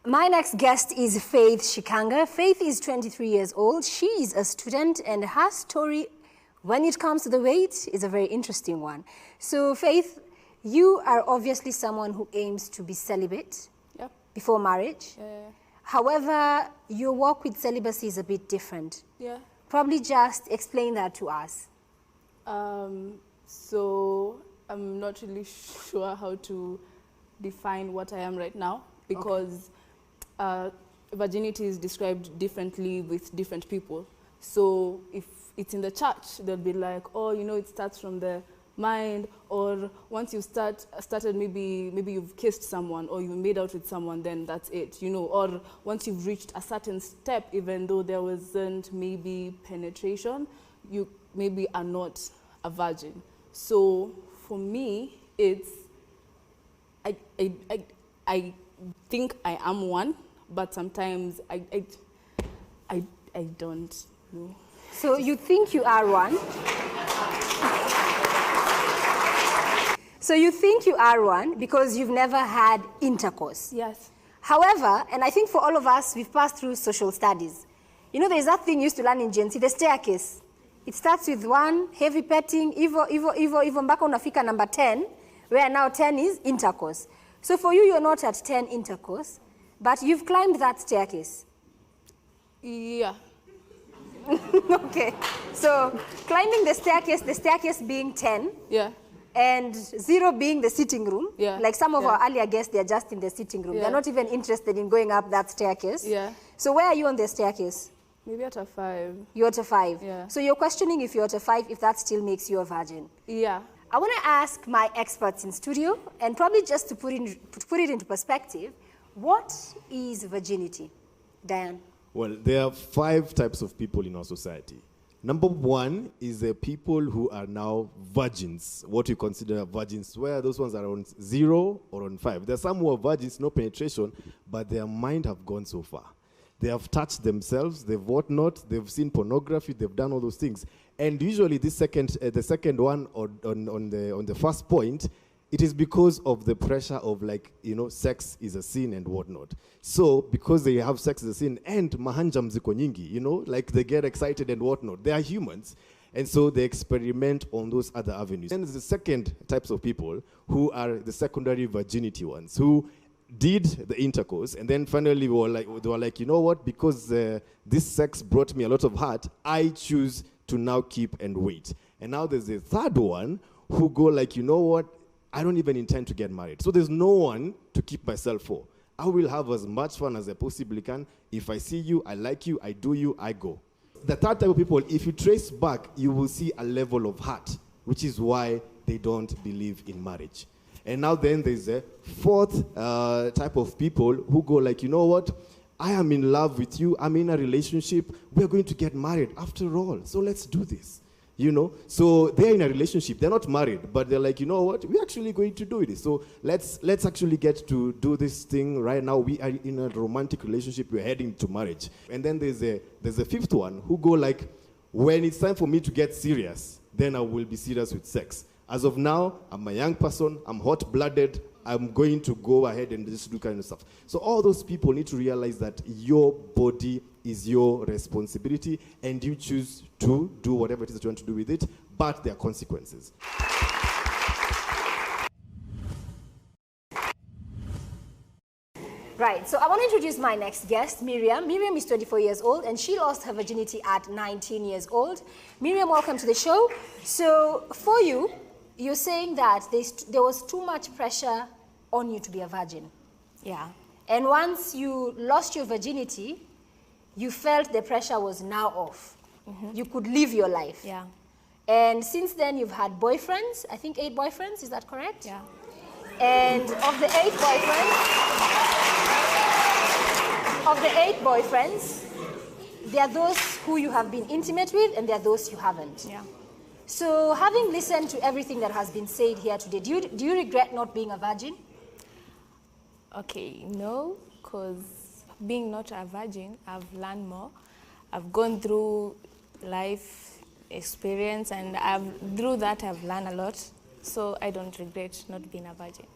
My next guest is Faith Shikanga. Faith is 23 years old. She is a student, and her story, when it comes to the weight, is a very interesting one. So, Faith, you are obviously someone who aims to be celibate before marriage. However, your walk with celibacy is a bit different. Probably just explain that to us. So, I'm not really sure how to define what I am right now, because virginity is described differently with different people. So if it's in the church, they'll be like, oh, you know, it starts from the mind, or once you started, maybe you've kissed someone or you made out with someone, then that's it, you know, or once you've reached a certain step, even though there wasn't maybe penetration, you maybe are not a virgin. So for me, it's, I think I am one, but sometimes I don't know. So you think you are one? So you think you are one because you've never had intercourse? Yes. However, and I think for all of us, we've passed through social studies. You know, there's that thing you used to learn in Gen Z, the staircase. It starts with 1, heavy petting, Ivo, mpaka unafika number 10, where now 10 is intercourse. So for you, you're not at 10 intercourse, but you've climbed that staircase. Yeah. Okay. So climbing the staircase being 10. Yeah. And 0 being the sitting room. Yeah. Like some of our earlier guests, they're just in the sitting room. They're not even interested in going up that staircase. Yeah. So where are you on the staircase? Maybe at a 5. You're at a 5. Yeah. So you're questioning if you're at a 5, if that still makes you a virgin. Yeah. I want to ask my experts in studio, and probably just to put it into perspective, what is virginity? Diane? Well, there are 5 types of people in our society. Number 1 is the people who are now virgins, what we consider virgins, where those ones are on 0 or on 5. There are some who are virgins, no penetration, but their mind have gone so far. They have touched themselves, they've whatnot, they've seen pornography, they've done all those things. And usually this the second one on the first point, it is because of the pressure of, like, you know, sex is a sin and whatnot. So because they have sex as a sin and mahanjam ziko nyingi, you know, like they get excited and whatnot. They are humans. And so they experiment on those other avenues. And there's the second types of people who are the secondary virginity ones, who did the intercourse, and then finally they were like, you know what, because this sex brought me a lot of hurt, I choose to now keep and wait. And now there's the third one who go like, you know what, I don't even intend to get married. So there's no one to keep myself for. I will have as much fun as I possibly can. If I see you, I like you, I do you, I go. The third type of people, if you trace back, you will see a level of hurt, which is why they don't believe in marriage. And now then there's a fourth type of people who go like, you know what, I am in love with you, I'm in a relationship, we're going to get married after all, so let's do this. You know, so they're in a relationship, they're not married, but they're like, you know what, we're actually going to do this. So let's actually get to do this thing right now. We are in a romantic relationship, we're heading to marriage. And then there's a fifth one who go like, when it's time for me to get serious, then I will be serious with sex. As of now, I'm a young person, I'm hot-blooded, I'm going to go ahead and just do kind of stuff. So all those people need to realize that your body is your responsibility and you choose to do whatever it is that you want to do with it, but there are consequences. Right, so I want to introduce my next guest, Miriam. Miriam is 24 years old and she lost her virginity at 19 years old. Miriam, welcome to the show. So for you, you're saying that there was too much pressure on you to be a virgin. Yeah. And once you lost your virginity, you felt the pressure was now off. Mm-hmm. You could live your life. Yeah. And since then, you've had boyfriends, I think 8 boyfriends, is that correct? Yeah. And of the 8 boyfriends, there are those who you have been intimate with and there are those you haven't. Yeah. So having listened to everything that has been said here today, do you regret not being a virgin? Okay, no, because being not a virgin, I've learned more. I've gone through life experience and through that I've learned a lot. So I don't regret not being a virgin.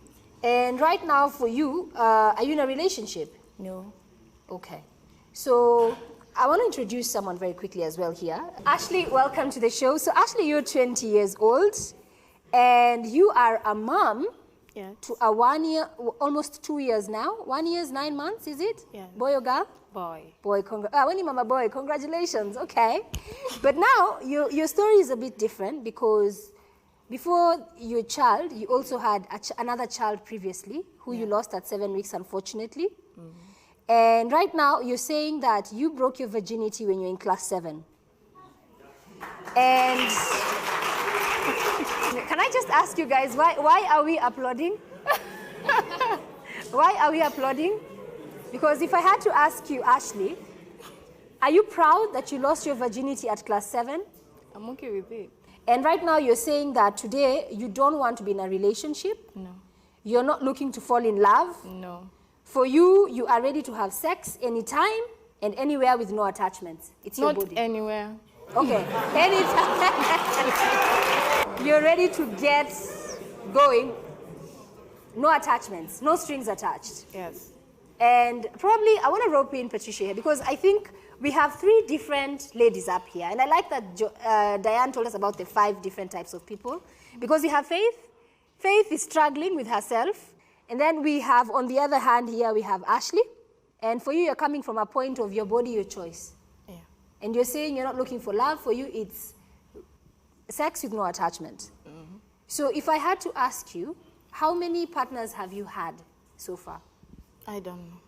And right now for you, are you in a relationship? No. Okay. So I want to introduce someone very quickly as well here. Ashley, welcome to the show. So Ashley, you're 20 years old and you are a mom Yes. to a 1 year, almost 2 years now. 1 year, 9 months, is it? Yes. Boy or girl? Boy. Boy, when you mama boy, congratulations, okay. But now your story is a bit different because before your child, you also had another child previously who you lost at 7 weeks, unfortunately. And right now, you're saying that you broke your virginity when you're in class 7. And can I just ask you guys, why are we applauding? Why are we applauding? Because if I had to ask you, Ashley, are you proud that you lost your virginity at class 7? I'm okay with it. And right now, you're saying that today you don't want to be in a relationship? No. You're not looking to fall in love? No. For you, you are ready to have sex anytime and anywhere with no attachments. It's your Not body. anywhere. Okay, anytime. You're ready to get going. No attachments, no strings attached. Yes. And probably I want to rope in Patricia here because I think we have 3 different ladies up here. And I like that Diane told us about the 5 different types of people. Because we have Faith. Faith is struggling with herself. And then we have, on the other hand here, we have Ashley. And for you, you're coming from a point of your body, your choice. Yeah. And you're saying you're not looking for love. For you, it's sex with no attachment. So if I had to ask you, how many partners have you had so far? I don't know.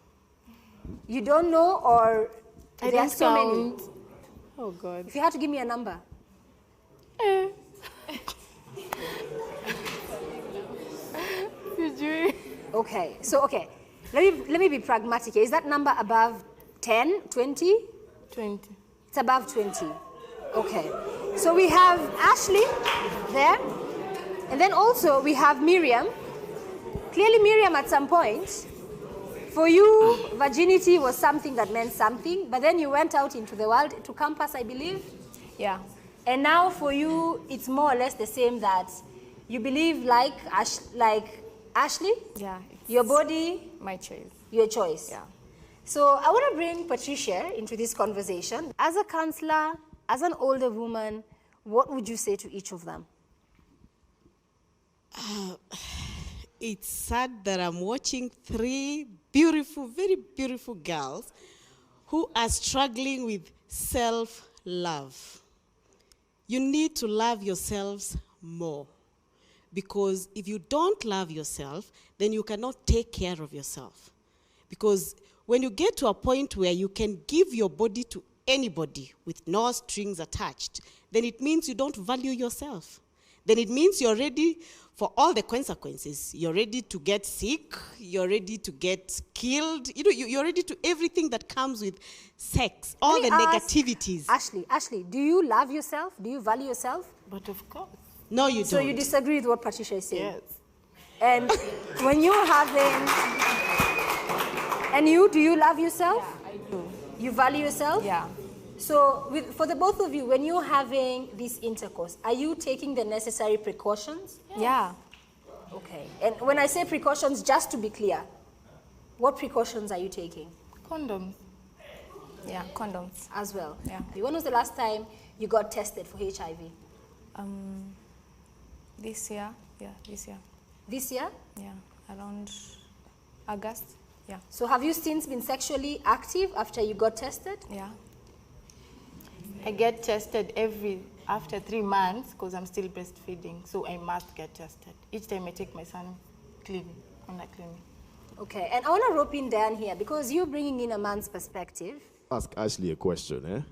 You don't know, or I there are don't so many? count. Oh, God. If you had to give me a number. Okay, so okay, let me be pragmatic here. Is that number above 10, 20? 20. It's above 20. Okay, so we have Ashley there, and then also we have Miriam. Clearly Miriam at some point, for you, virginity was something that meant something, but then you went out into the world, to campus, I believe. Yeah. And now for you, it's more or less the same, that you believe like Ashley, Yeah. your body, My choice. your choice. Yeah. So I want to bring Patricia into this conversation. As a counselor, as an older woman, what would you say to each of them? It's sad that I'm watching 3 beautiful, very beautiful girls who are struggling with self-love. You need to love yourselves more. Because if you don't love yourself, then you cannot take care of yourself. Because when you get to a point where you can give your body to anybody with no strings attached, then it means you don't value yourself. Then it means you're ready for all the consequences. You're ready to get sick. You're ready to get killed. You know, you're ready to everything that comes with sex, all the negativities. Ashley, do you love yourself? Do you value yourself? But of course. No, you don't. So you disagree with what Patricia is saying? Yes. And when you having, and you, do you love yourself? Yeah, I do. You value yourself? Yeah. So for the both of you, when you're having this intercourse, are you taking the necessary precautions? Yeah. Okay. And when I say precautions, just to be clear, what precautions are you taking? Condoms. Yeah. Condoms. As well? Yeah. When was the last time you got tested for HIV? This year. Yeah. This year. This year? Yeah. Around August. Yeah. So have you since been sexually active after you got tested? Yeah. I get tested after 3 months because I'm still breastfeeding. So I must get tested. Each time I take my son on a clinic. Okay. And I want to rope in Dan here because you're bringing in a man's perspective. Ask Ashley a question.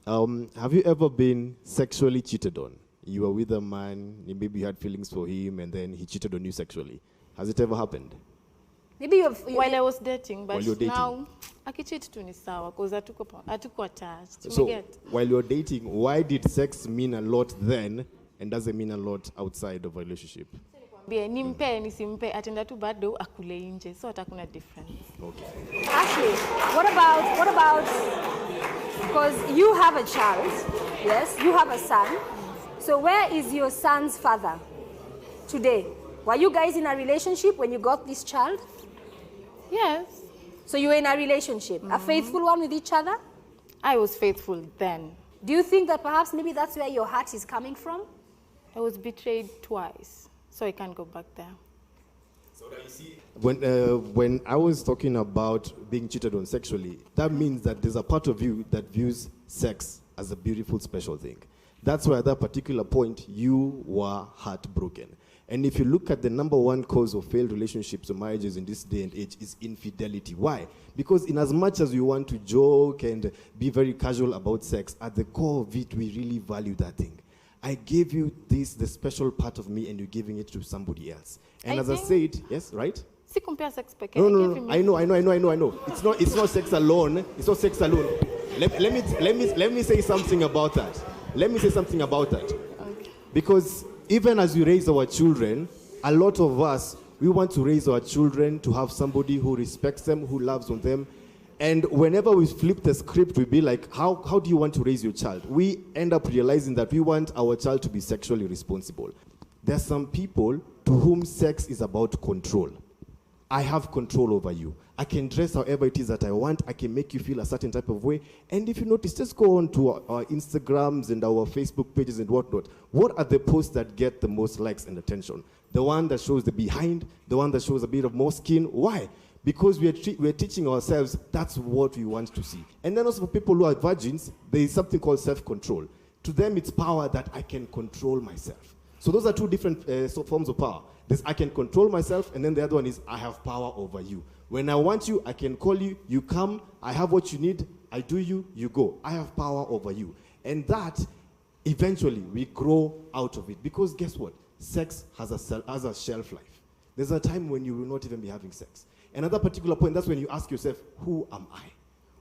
Have you ever been sexually cheated on? You were with a man, maybe you had feelings for him, and then he cheated on you sexually. Has it ever happened? Maybe you While I was dating, but While you're dating. now akicheat tu ni sawa because hatuko attached. So, Umeget? while you're dating, why did sex mean a lot then and doesn't mean a lot outside of a relationship? Bie, nimpe nisimpe atenda tu bado akule nje, so hatakuna difference. Okay. Ashley, what about, because you have a child, yes, you have a son. So where is your son's father today? Were you guys in a relationship when you got this child? Yes. So you were in a relationship, a faithful one with each other? I was faithful then. Do you think that perhaps maybe that's where your heart is coming from? I was betrayed twice, so I can't go back there. So that you see, when I was talking about being cheated on sexually, that means that there's a part of you that views sex as a beautiful, special thing. That's why at that particular point, you were heartbroken. And if you look at the number one cause of failed relationships or marriages in this day and age is infidelity. Why? Because in as much as we want to joke and be very casual about sex, at the core of it, we really value that thing. I gave you this, the special part of me, and you're giving it to somebody else. And as I said, yes, right? Si compare sex peke. No. I know. It's not sex alone. It's not sex alone. Let me say something about that. Okay. Because even as we raise our children, a lot of us, we want to raise our children to have somebody who respects them, who loves on them. And whenever we flip the script, we be like, how do you want to raise your child? We end up realizing that we want our child to be sexually responsible. There's some people to whom sex is about control. I have control over you. I can dress however it is that I want. I can make you feel a certain type of way. And if you notice, just go on to our Instagrams and our Facebook pages and whatnot. What are the posts that get the most likes and attention? The one that shows the behind, the one that shows a bit of more skin. Why? Because we're teaching ourselves that's what we want to see. And then also for people who are virgins, there is something called self-control. To them, it's power that I can control myself. So those are two different forms of power. There's I can control myself, and then the other one is I have power over you. When I want you, I can call you, you come, I have what you need, I do you, you go. I have power over you. And that, eventually, we grow out of it. Because guess what? Sex has a shelf life. There's a time when you will not even be having sex. Another particular point, that's when you ask yourself, who am I?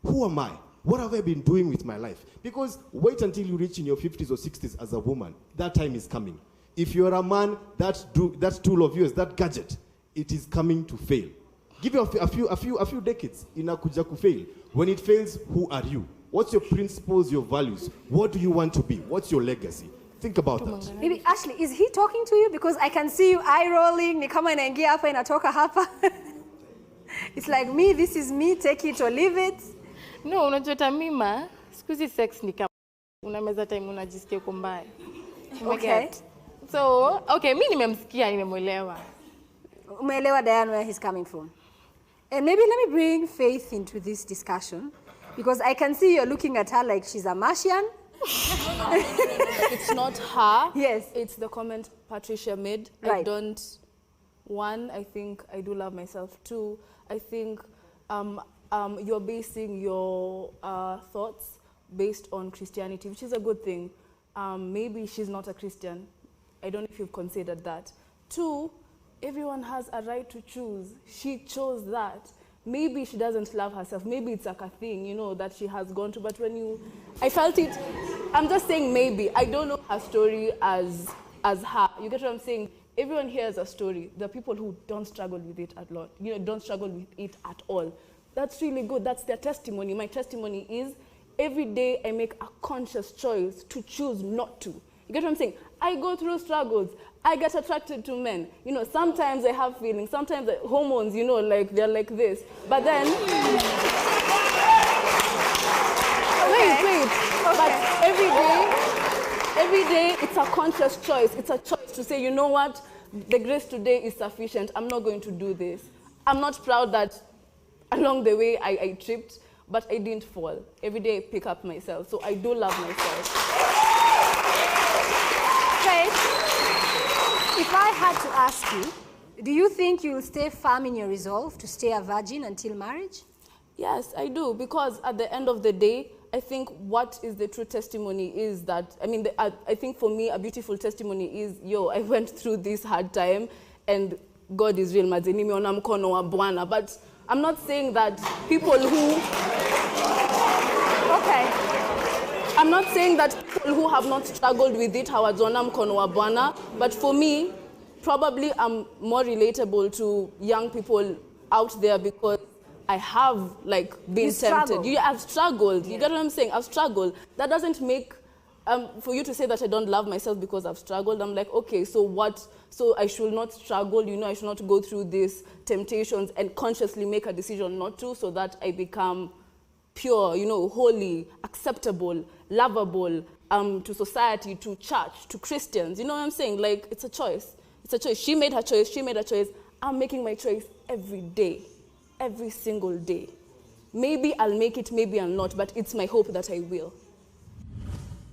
Who am I? What have I been doing with my life? Because wait until you reach in your 50s or 60s as a woman. That time is coming. If you're a man, that tool of yours, that gadget, it is coming to fail. Give you a few decades, inakuja ku fail. When it fails, who are you? What's your principles, your values? What do you want to be? What's your legacy? Think about that. Maybe Ashley, is he talking to you? Because I can see you eye rolling. Ni kama inaingia hapa inatoka hapa. It's like me, this is me, take it or leave it. No, unajua tamima, siku hizi sex ni kama unameza time unajisikia uko mbaya. Okay. So, okay, mimi nimemsikia, nimemwelewa. Umeelewa Diane where he's coming from. And maybe let me bring Faith into this discussion, because I can see you're looking at her like she's a Martian. No. It's not her. Yes. It's the comment Patricia made. Right. I think I do love myself. Two, I think you're basing your thoughts based on Christianity, which is a good thing. Maybe she's not a Christian. I don't know if you've considered that. Two, everyone has a right to choose. She chose that. Maybe she doesn't love herself. Maybe it's like a thing, you know, that she has gone to. But I felt it. I'm just saying maybe. I don't know her story as her. You get what I'm saying? Everyone here has a story. There are people who don't struggle with it a lot. You know, don't struggle with it at all. That's really good. That's their testimony. My testimony is every day I make a conscious choice to choose not to. You get what I'm saying? I go through struggles. I get attracted to men. You know, sometimes I have feelings. Sometimes the hormones, you know, like they're like this. But then, wait. But every day it's a conscious choice. It's a choice to say, you know what? The grace today is sufficient. I'm not going to do this. I'm not proud that along the way I tripped, but I didn't fall. Every day I pick up myself. So I do love myself. If I had to ask you, do you think you'll stay firm in your resolve to stay a virgin until marriage? Yes, I do, because at the end of the day, I think what is the true testimony is that, I think for me, a beautiful testimony is, I went through this hard time, and God is real, mazeni nimeona mkono wa Bwana. But I'm not saying that people who... Okay. I'm not saying that people who have not struggled with it hawajaona mkono wa Bwana, but for me, probably I'm more relatable to young people out there because I have been tempted. I've struggled. Yeah. You get what I'm saying? I've struggled. That doesn't make for you to say that I don't love myself because I've struggled, I'm like, okay, so what? So I should not struggle, you know, I should not go through these temptations and consciously make a decision not to, so that I become pure, you know, holy, acceptable, lovable, to society, to church, to Christians. You know what I'm saying? Like, it's a choice. It's a choice. She made her choice. She made her choice. I'm making my choice every day, every single day. Maybe I'll make it, maybe I'll not, but it's my hope that I will.